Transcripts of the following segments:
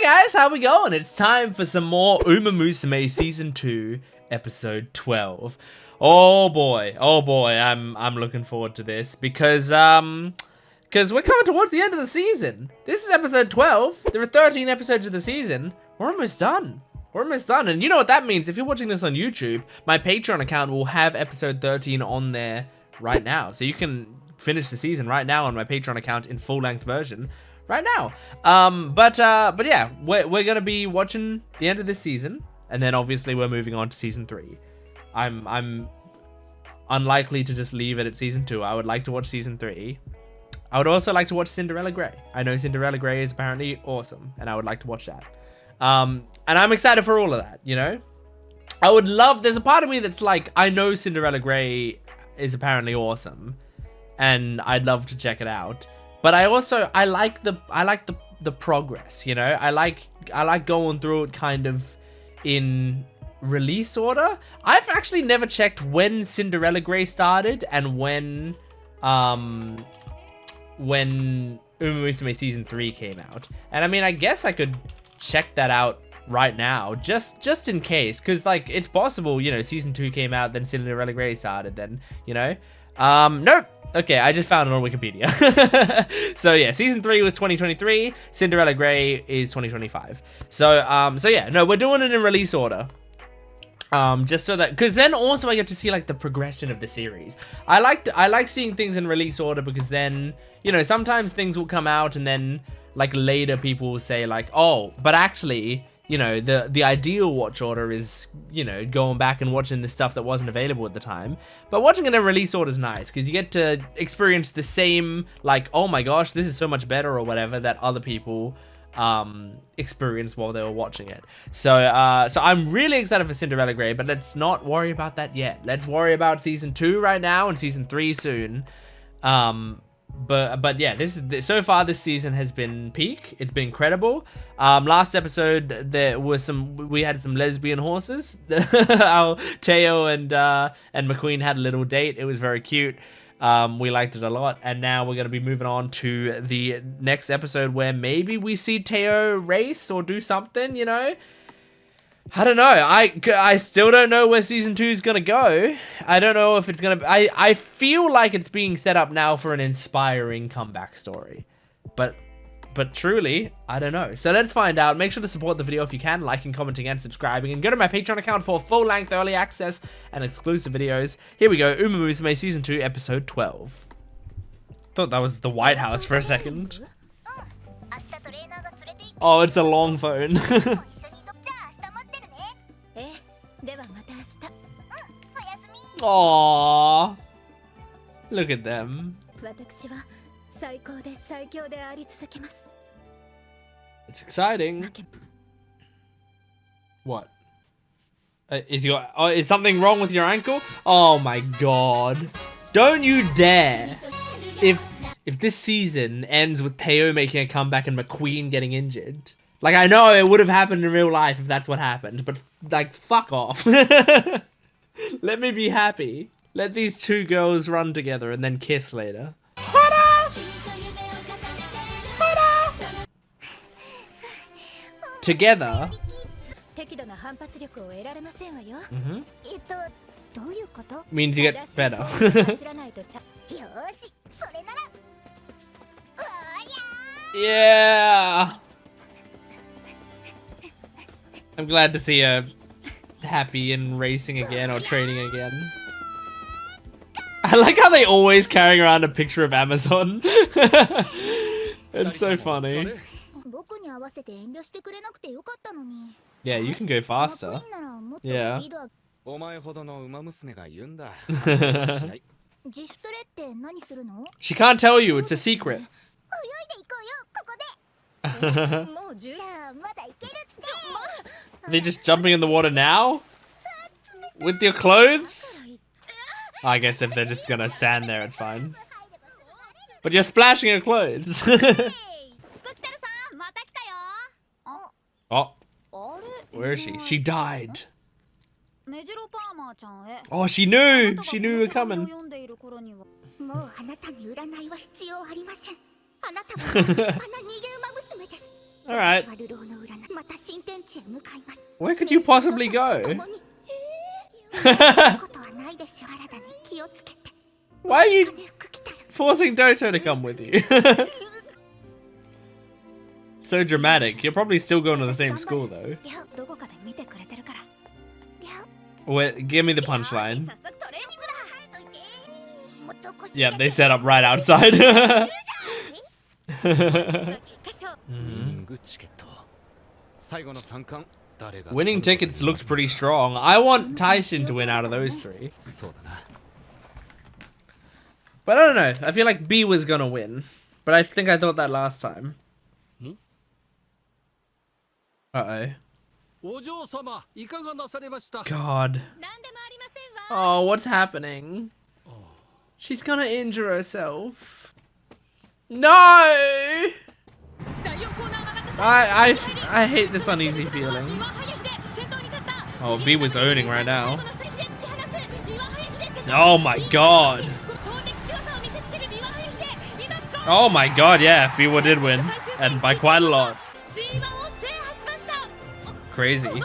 guys, how we going? It's time for some more Uma Musume Season 2, Episode 12. Oh boy, I'm looking forward to this because we're coming towards the end of the season. This is Episode 12. There are 13 episodes of the season. We're almost done. We're almost done, and you know what that means. If you're watching this on YouTube, my Patreon account will have Episode 13 on there right now. So you can finish the season right now on my Patreon account in full-length version. Right now, but yeah, we're gonna be watching the end of this season, and then obviously we're moving on to season 3. I'm unlikely to just leave it at season 2. I would like to watch season 3. I would also like to watch Cinderella Grey. I know Cinderella Grey is apparently awesome, and I would like to watch that. And I'm excited for all of that. You know, I would love. There's a part of me that's like, I know Cinderella Grey is apparently awesome, and I'd love to check it out. But I like the progress, you know. I like going through it kind of in release order. I've actually never checked when Cinderella Grey started and when Uma Musume Season 3 came out. And I mean, I guess I could check that out right now, just in case, because like it's possible, you know, Season 2 came out, then Cinderella Grey started, then, you know. Nope. Okay, I just found it on Wikipedia. So yeah, season 3 was 2023. Cinderella Grey is 2025. So yeah, no, we're doing it in release order. Just so that, because then also I get to see like the progression of the series. I like seeing things in release order because then, you know, sometimes things will come out and then like later people will say like, oh, but actually, you know, the ideal watch order is, you know, going back and watching the stuff that wasn't available at the time. But watching it in release order is nice because you get to experience the same, like, oh my gosh, this is so much better or whatever that other people experienced while they were watching it. So I'm really excited for Cinderella Grey, but let's not worry about that yet. Let's worry about season 2 right now and season 3 soon. But yeah, so far this season has been peak. It's been incredible. Last episode we had some lesbian horses. Our Teo and McQueen had a little date. It was very cute. We liked it a lot, and now we're going to be moving on to the next episode where maybe we see Teo race or do something, you know. I don't know. I still don't know where season 2 is gonna go. I don't know if it's gonna. I feel like it's being set up now for an inspiring comeback story, but truly, I don't know. So let's find out. Make sure to support the video if you can, liking, commenting, and subscribing, and go to my Patreon account for full-length early access and exclusive videos. Here we go. Uma Musume Season 2, Episode 12. Thought that was the White House for a second. Oh, it's a long phone. Aww. Look at them. It's exciting. What? Is something wrong with your ankle? Oh my god. Don't you dare. If this season ends with Teo making a comeback and McQueen getting injured. Like, I know it would have happened in real life if that's what happened, but like, fuck off. Let me be happy. Let these two girls run together and then kiss later. Together. Means you get better. Yeah. I'm glad to see her happy and racing again or training again. I like how they always carrying around a picture of Amazon. It's so funny. Yeah, you can go faster. Yeah. She can't tell you, it's a secret. Are they just jumping in the water now? With your clothes? I guess if they're just gonna stand there, it's fine. But you're splashing your clothes. Oh. Where is she? She died. Oh, she knew! She knew we were coming. Alright. Where could you possibly go? Why are you forcing Doto to come with you? So dramatic. You're probably still going to the same school though. Wait, give me the punchline. Yep, they set up right outside. Winning tickets looked pretty strong. I want Tyson to win out of those three. But I don't know. I feel like B was gonna win. But I think I thought that last time. Uh-oh. God. Oh, what's happening? She's gonna injure herself. No! I hate this uneasy feeling. Oh, B was owning right now. Oh my god. Oh my god, yeah. B1 did win. And by quite a lot. Crazy.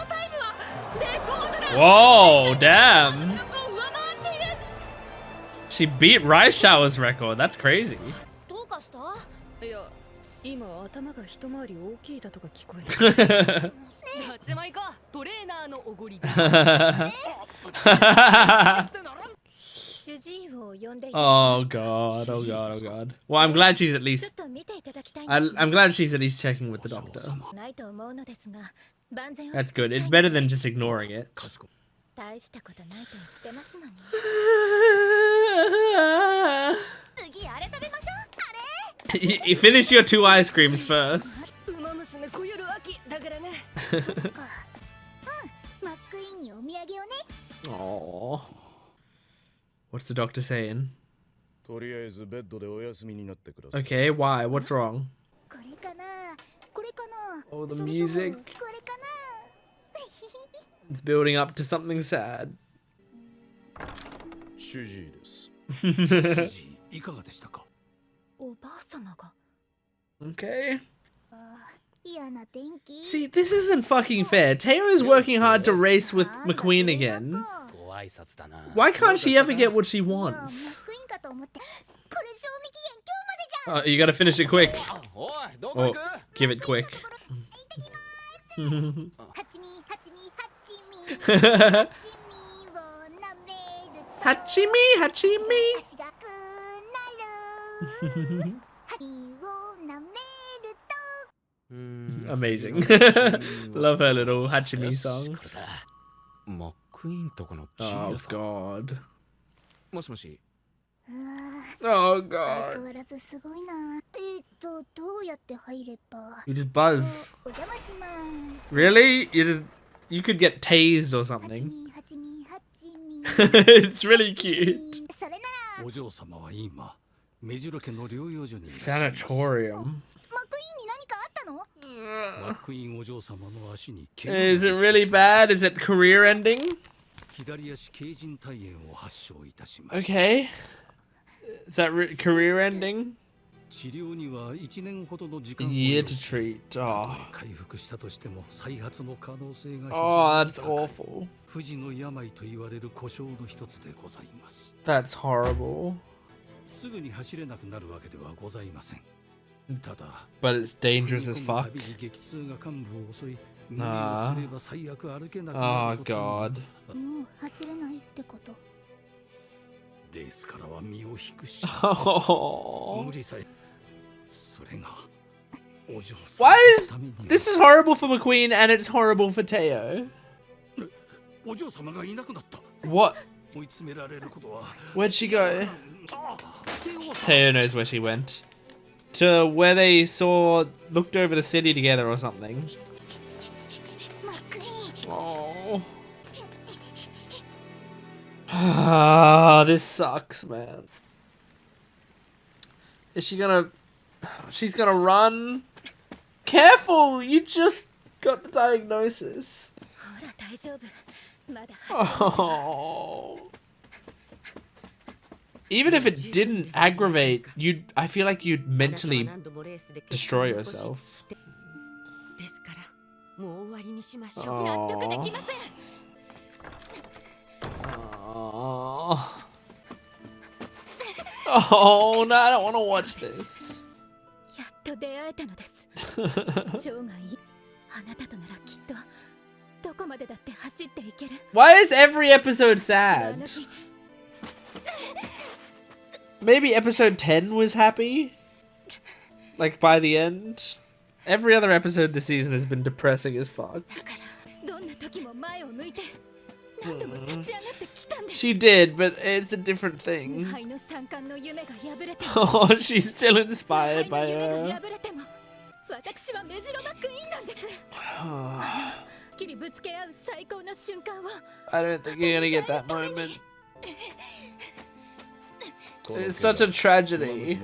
Whoa, damn. She beat Rice Shower's record. That's crazy. Oh god, oh god, oh god. Well, I'm glad she's at least... I'm glad she's at least checking with the doctor. That's good. It's better than just ignoring it. You finish your 2 ice creams first. Aww. What's the doctor saying? Okay, why? What's wrong? Oh, the music. It's building up to something sad. Okay. See, this isn't fucking fair. Teo is working hard to race with McQueen again. Why can't she ever get what she wants? Oh, you gotta finish it quick. Or give it quick. Hachimi, Hachimi. Amazing. Love her little Hachimi songs. Oh god. Oh god. You just buzz. Really? You could get tased or something. It's really cute. Sanatorium. Is it really bad? Is it career ending? Okay. Is that career ending? A year to treat. Oh. Oh, that's awful. That's horrible. But it's dangerous as fuck. Nah. Oh god. Oh. Why is this is horrible for McQueen and it's horrible for Teo? What? Where'd she go? Teo knows where she went. To where they looked over the city together or something. Oh. This sucks, man. Is she gonna... She's gonna run? Careful! You just got the diagnosis. Oh. Even if it didn't aggravate, I feel like you'd mentally destroy yourself. Oh. Oh no, I don't want to watch this. Why is every episode sad? Maybe episode 10 was happy? Like by the end? Every other episode this season has been depressing as fuck. She did, but it's a different thing. Oh, she's still inspired by her. I don't think you're gonna get that moment. It's such a tragedy.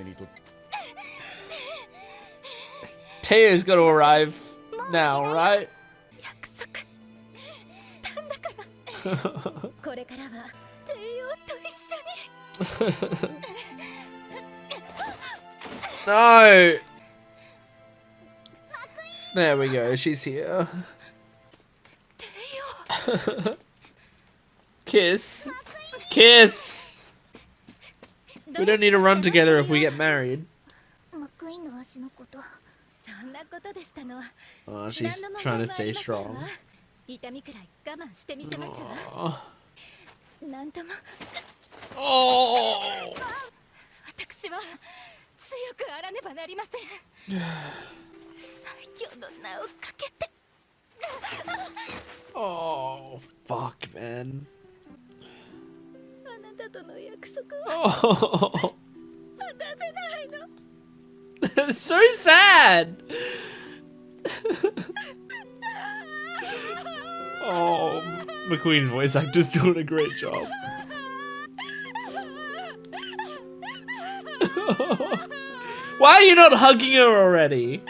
Taeyo's got to arrive now, right? No! There we go, she's here. Kiss. Kiss! We don't need to run together if we get married. Oh, she's trying to stay strong. Oh. Oh, fuck, man. Oh. That's so sad. Oh, McQueen's voice actor's doing a great job. Why are you not hugging her already?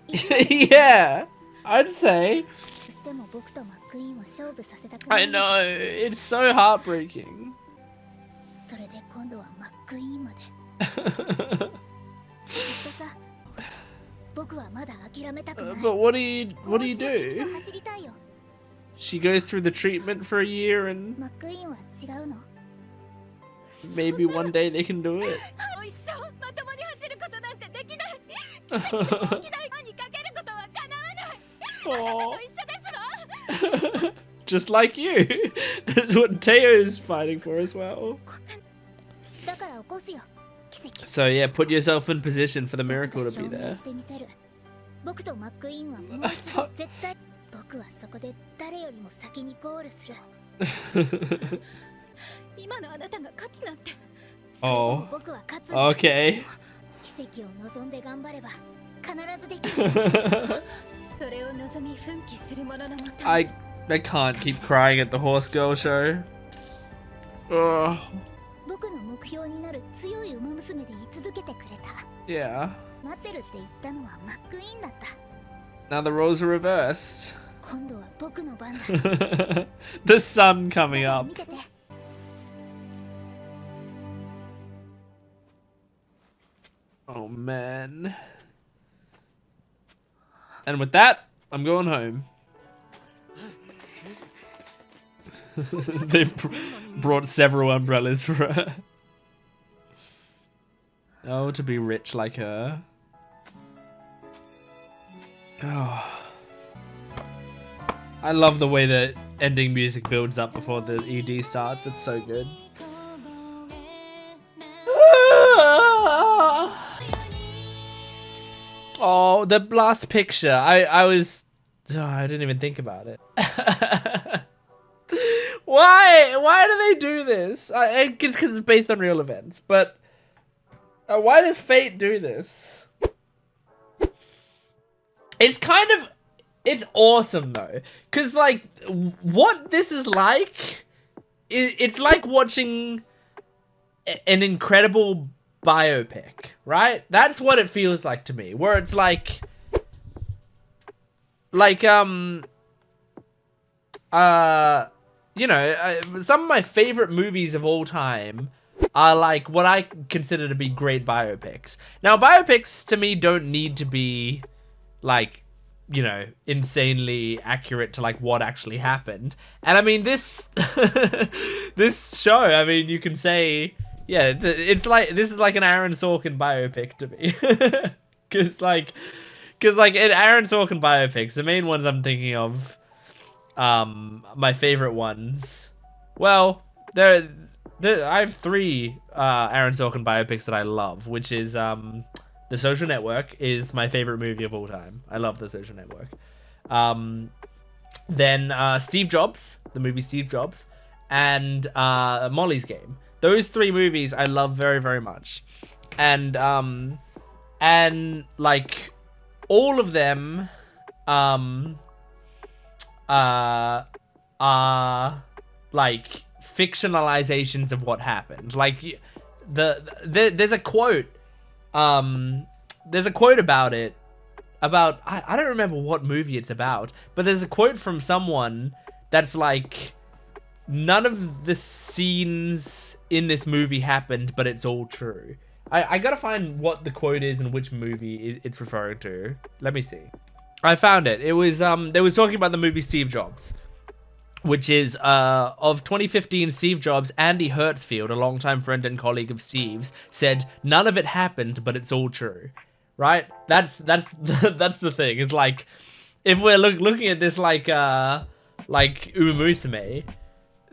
Yeah, I'd say. I know, it's so heartbreaking. But what do you do? She goes through the treatment for a year and maybe one day they can do it. Just like you. That's what Taeyo's fighting for as well. So yeah, put yourself in position for the miracle to be there. Oh. Okay. I can't keep crying at the horse girl show. Ugh. Yeah. Now the roles are reversed. The sun coming up. Oh man. And with that, I'm going home. They've brought several umbrellas for her. Oh, to be rich like her. Oh. I love the way the ending music builds up before the ED starts. It's so good. Oh, the last picture. I didn't even think about it. Why do they do this? It's because it's based on real events, but why does Fate do this? It's awesome though, because like what this is like, it's like watching an incredible biopic, right? That's what it feels like to me, where it's like you know, some of my favorite movies of all time are like what I consider to be great biopics. Now, biopics to me don't need to be like, you know, insanely accurate to like what actually happened. And I mean, this this show, I mean, you can say, yeah, it's like, this is like an Aaron Sorkin biopic to me. Because like in Aaron Sorkin biopics, the main ones I'm thinking of, my favorite ones, well, I have three Aaron Sorkin biopics that I love, which is The Social Network is my favorite movie of all time. I love The Social Network. Then Steve Jobs, the movie Steve Jobs, and Molly's Game. Those three movies I love very, very much. And like all of them are like fictionalizations of what happened. Like there's a quote about it, about I don't remember what movie it's about, but there's a quote from someone that's like, none of the scenes in this movie happened, but it's all true. I gotta find what the quote is and which movie it's referring to. Let me see. I found it. It was they was talking about the movie Steve Jobs, which is of 2015. Steve Jobs, Andy Hertzfield, a longtime friend and colleague of Steve's, said, "None of it happened, but it's all true." Right? That's the thing. It's like, if we're looking at this like Uma Musume,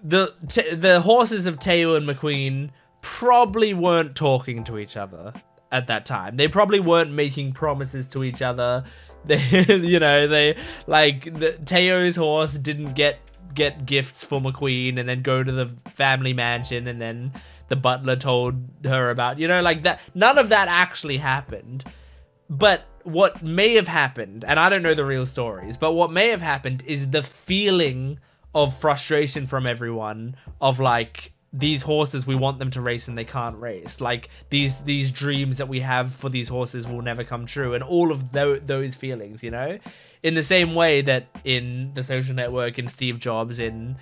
the horses of Teo and McQueen probably weren't talking to each other at that time. They probably weren't making promises to each other. They, you know, Teo's horse didn't get gifts for McQueen and then go to the family mansion, and then the butler told her about, you know, like that. None of that actually happened. But what may have happened, and I don't know the real stories, but what may have happened is the feeling of frustration from everyone of like, these horses, we want them to race and they can't race. Like these dreams that we have for these horses will never come true, and all of those feelings, you know, in the same way that in The Social Network, in Steve Jobs, in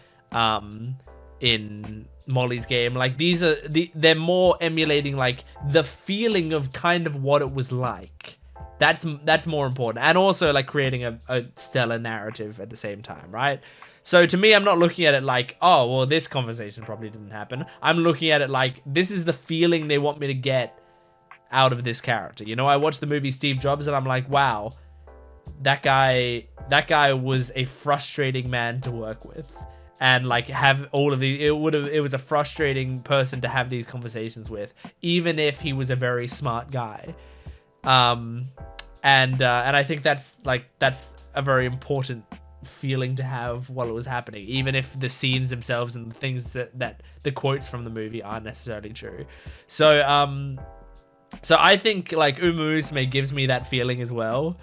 Molly's Game, like they're more emulating like the feeling of kind of what it was like. That's more important, and also like creating a stellar narrative at the same time, right? So to me, I'm not looking at it like, oh, well, this conversation probably didn't happen. I'm looking at it like, this is the feeling they want me to get out of this character. You know, I watched the movie Steve Jobs and I'm like, wow, that guy was a frustrating man to work with. And like have all of these, it was a frustrating person to have these conversations with, even if he was a very smart guy. And I think that's a very important feeling to have while it was happening, even if the scenes themselves and the things that the quotes from the movie aren't necessarily true. So I think like Uma Musume gives me that feeling as well,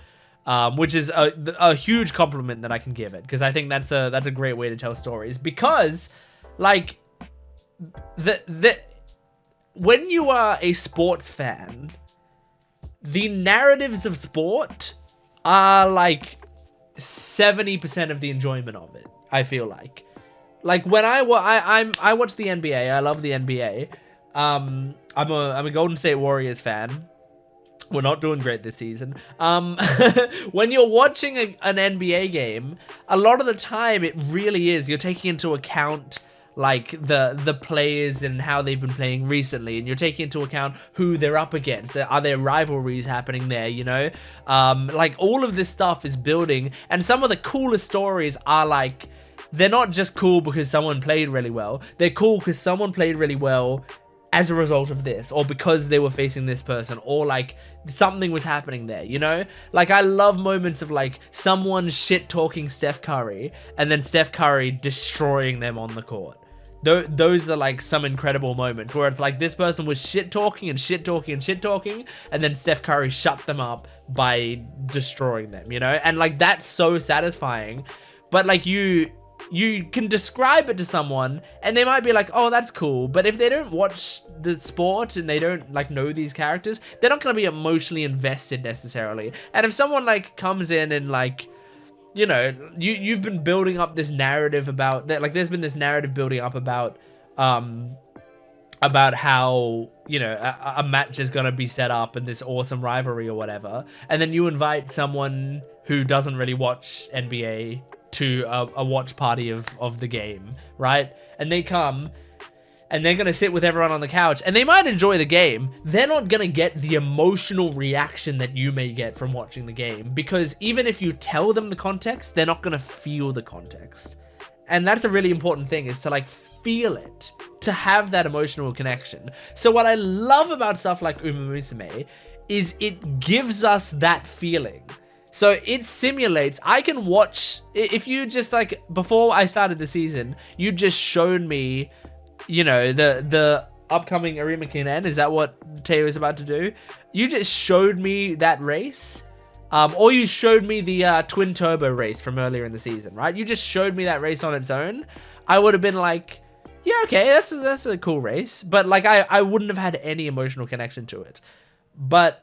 which is a huge compliment that I can give it, because I think that's a great way to tell stories, because like when you are a sports fan, the narratives of sport are like 70% of the enjoyment of it. I feel like when I watch the NBA. I love the NBA. I'm a Golden State Warriors fan. We're not doing great this season. When you're watching an NBA game, a lot of the time it really is, you're taking into account like the players and how they've been playing recently, and you're taking into account who they're up against. Are there rivalries happening there, you know? Like all of this stuff is building, and some of the coolest stories are like, they're not just cool because someone played really well. They're cool because someone played really well as a result of this, or because they were facing this person, or like something was happening there, you know? Like I love moments of like someone shit talking Steph Curry and then Steph Curry destroying them on the court. Those are like some incredible moments where it's like this person was shit talking and shit talking and shit talking, and then Steph Curry shut them up by destroying them, you know? And like that's so satisfying. But like you can describe it to someone and they might be like, oh, that's cool. But if they don't watch the sport and they don't like know these characters, they're not going to be emotionally invested necessarily. And if someone like comes in and like, you know, you've been building up this narrative about that, like there's been this narrative building up about about how, you know, a match is going to be set up and this awesome rivalry or whatever, and then you invite someone who doesn't really watch NBA to a watch party of the game, right? And they come and they're going to sit with everyone on the couch and they might enjoy the game. They're not going to get the emotional reaction that you may get from watching the game, because even if you tell them the context, they're not going to feel the context. And that's a really important thing, is to like feel it, to have that emotional connection. So what I love about stuff like Uma Musume is it gives us that feeling. So it simulates, I can watch, if you just like, before I started the season, you just showed me, you know, the upcoming Arimakin N, is that what Teo is about to do? You just showed me that race, or you showed me the twin turbo race from earlier in the season, right? You just showed me that race on its own. I would have been like, yeah, okay, that's a cool race, but like I wouldn't have had any emotional connection to it. But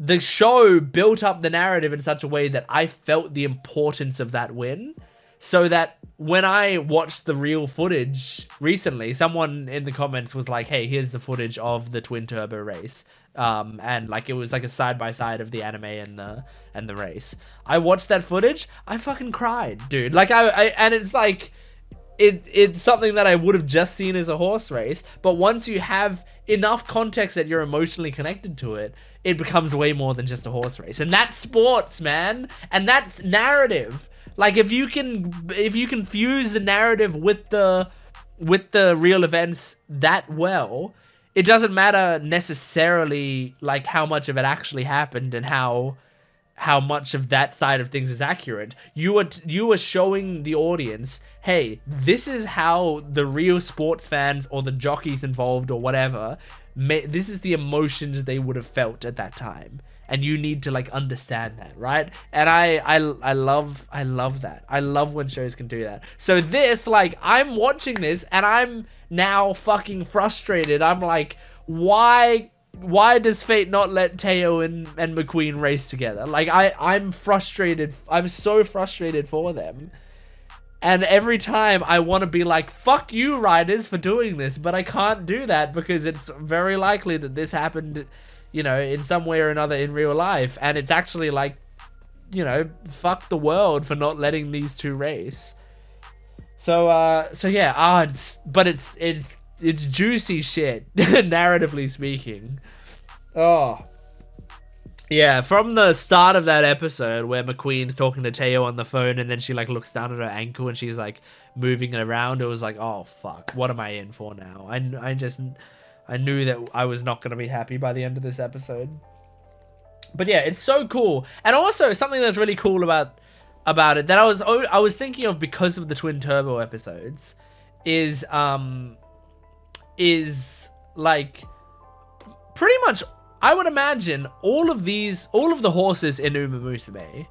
the show built up the narrative in such a way that I felt the importance of that win, so that when I watched the real footage recently, someone in the comments was like, hey, here's the footage of the twin turbo race. And like it was like a side by side of the anime and the race. I watched that footage, I fucking cried, dude. Like I and it's like it's something that I would have just seen as a horse race, but once you have enough context that you're emotionally connected to it, it becomes way more than just a horse race. And that's sports, man. And that's narrative. Like if you can fuse the narrative with the real events that well, it doesn't matter necessarily like how much of it actually happened and how much of that side of things is accurate. You are showing the audience, hey, this is how the real sports fans or the jockeys involved or whatever, this is the emotions they would have felt at that time. And you need to like understand that, right? And I love that. I love when shows can do that. So this, like, I'm watching this and I'm now fucking frustrated. I'm like, why does fate not let Teo and McQueen race together? Like I'm frustrated. I'm so frustrated for them. And every time I want to be like, fuck you, writers, for doing this, but I can't do that because it's very likely that this happened, you know, in some way or another in real life. And it's actually like, you know, fuck the world for not letting these two race. So yeah, it's juicy shit, narratively speaking. Oh. Yeah, from the start of that episode where McQueen's talking to Teo on the phone and then she like looks down at her ankle and she's like moving it around, it was like, oh fuck, what am I in for now? I knew that I was not going to be happy by the end of this episode. But yeah, it's so cool. And also something that's really cool about it that I was thinking of because of the Twin Turbo episodes is like pretty much, I would imagine all of the horses in Uma Musume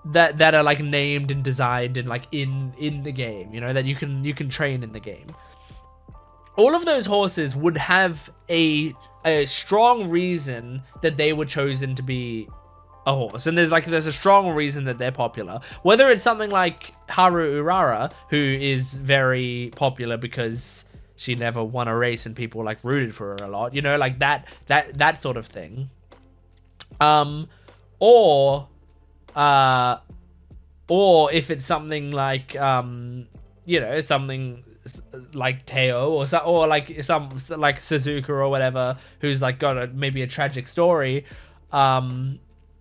that are like named and designed and like in the game, you know, that you can train in the game. All of those horses would have a strong reason that they were chosen to be a horse, and there's a strong reason that they're popular. Whether it's something like Haru Urara, who is very popular because she never won a race and people like rooted for her a lot, you know, like that sort of thing. Or if it's something like you know, something like Teo or like some like Suzuka or whatever, who's like got maybe a tragic story,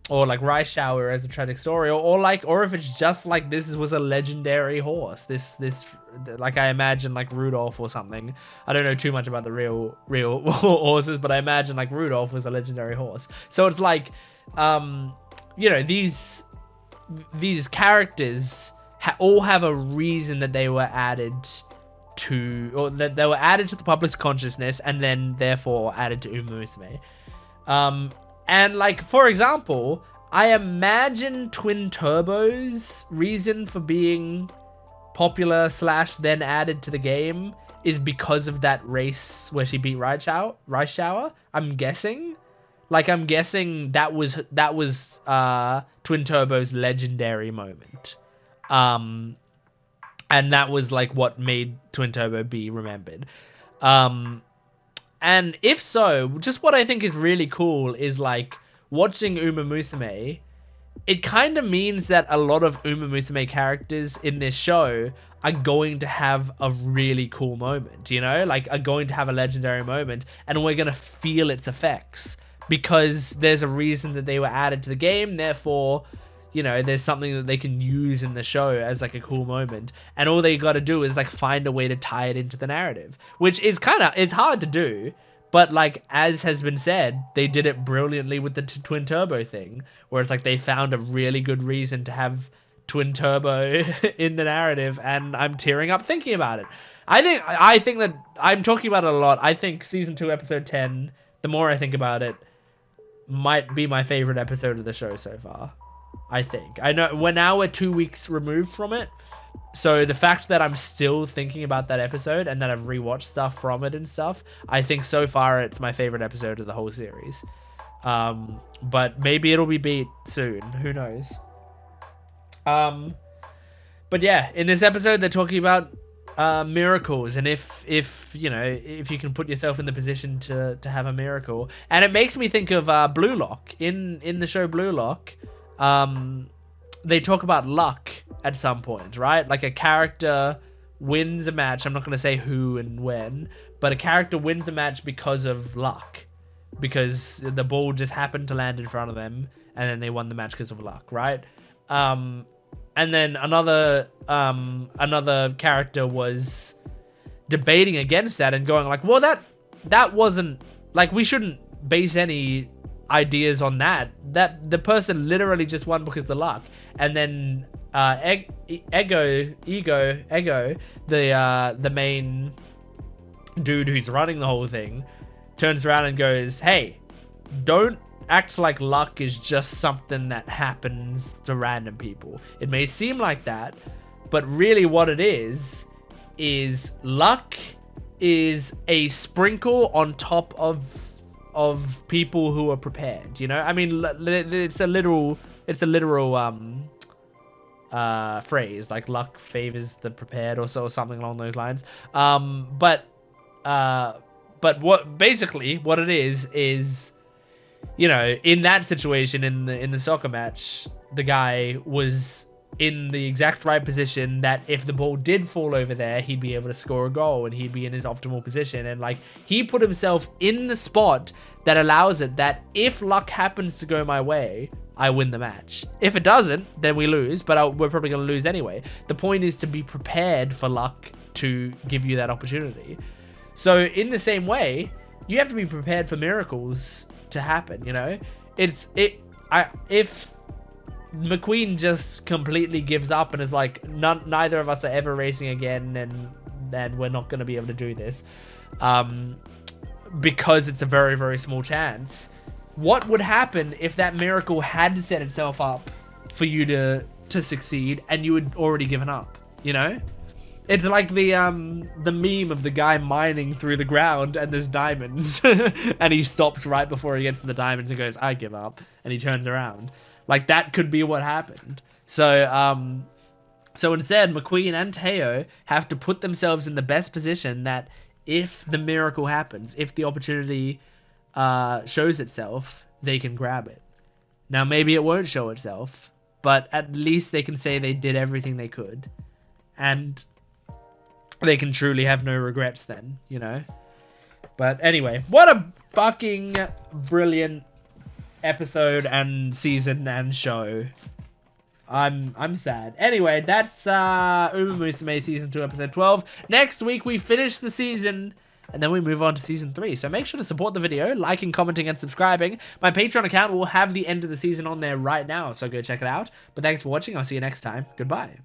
or like Rice Shower as a tragic story, or if it's just like this was a legendary horse. This like I imagine like Rudolph or something. I don't know too much about the real horses, but I imagine like Rudolph was a legendary horse. So it's like, you know, these characters all have a reason that they were added to, or that they were added to the public's consciousness, and then therefore added to Uma Musume. And like, for example, I imagine Twin Turbo's reason for being popular / then added to the game is because of that race where she beat Rice Shower. I'm guessing that was Twin Turbo's legendary moment. And that was like what made Twin Turbo be remembered. And if so, just what I think is really cool is like watching Uma Musume. It kind of means that a lot of Uma Musume characters in this show are going to have a really cool moment, you know? Like, are going to have a legendary moment, and we're going to feel its effects because there's a reason that they were added to the game, therefore, you know, there's something that they can use in the show as, like, a cool moment, and all they got to do is, like, find a way to tie it into the narrative, which is it's hard to do. But, like, as has been said, they did it brilliantly with the Twin Turbo thing, where it's like they found a really good reason to have Twin Turbo in the narrative, and I'm tearing up thinking about it. I think that I'm talking about it a lot. I think Season 2, Episode 10, the more I think about it, might be my favorite episode of the show so far. I think. I know we're 2 weeks removed from it, so the fact that I'm still thinking about that episode and that I've rewatched stuff from it and stuff, I think so far it's my favorite episode of the whole series. But maybe it'll be beat soon. Who knows? But yeah, in this episode they're talking about miracles, and if you know, if you can put yourself in the position to have a miracle, and it makes me think of Blue Lock in the show Blue Lock. They talk about luck at some point, right? Like a character wins a match. I'm not going to say who and when, but a character wins the match because of luck, because the ball just happened to land in front of them, and then they won the match because of luck, right? And then another character was debating against that and going like, well, that wasn't, like, we shouldn't base any ideas on that the person literally just won because of luck. And then Ego, the main dude who's running the whole thing, turns around and goes, hey, don't act like luck is just something that happens to random people. It may seem like that, but really what it is luck is a sprinkle on top of people who are prepared, you know? I mean, it's a literal phrase, like luck favors the prepared or something along those lines. But what it is, you know, in that situation, in the soccer match, the guy was in the exact right position that if the ball did fall over there, he'd be able to score a goal and he'd be in his optimal position. And like, he put himself in the spot that allows it that if luck happens to go my way, I win the match. If it doesn't, then we lose, but we're probably going to lose anyway. The point is to be prepared for luck to give you that opportunity. So in the same way, you have to be prepared for miracles to happen, you know? If McQueen just completely gives up and is like, neither of us are ever racing again, and we're not going to be able to do this, because it's a very, very small chance. What would happen if that miracle had set itself up for you to succeed and you had already given up, you know? It's like the meme of the guy mining through the ground and there's diamonds and he stops right before he gets to the diamonds and goes, I give up, and he turns around. Like, that could be what happened. So instead, McQueen and Teo have to put themselves in the best position that if the miracle happens, if the opportunity shows itself, they can grab it. Now, maybe it won't show itself, but at least they can say they did everything they could. And they can truly have no regrets then, you know? But anyway, what a fucking brilliant episode and season and show. I'm sad. Anyway, that's Uma Musume Season 2, Episode 12. Next week, we finish the season, and then we move on to Season 3. So make sure to support the video, liking, commenting, and subscribing. My Patreon account will have the end of the season on there right now, so go check it out. But thanks for watching. I'll see you next time. Goodbye.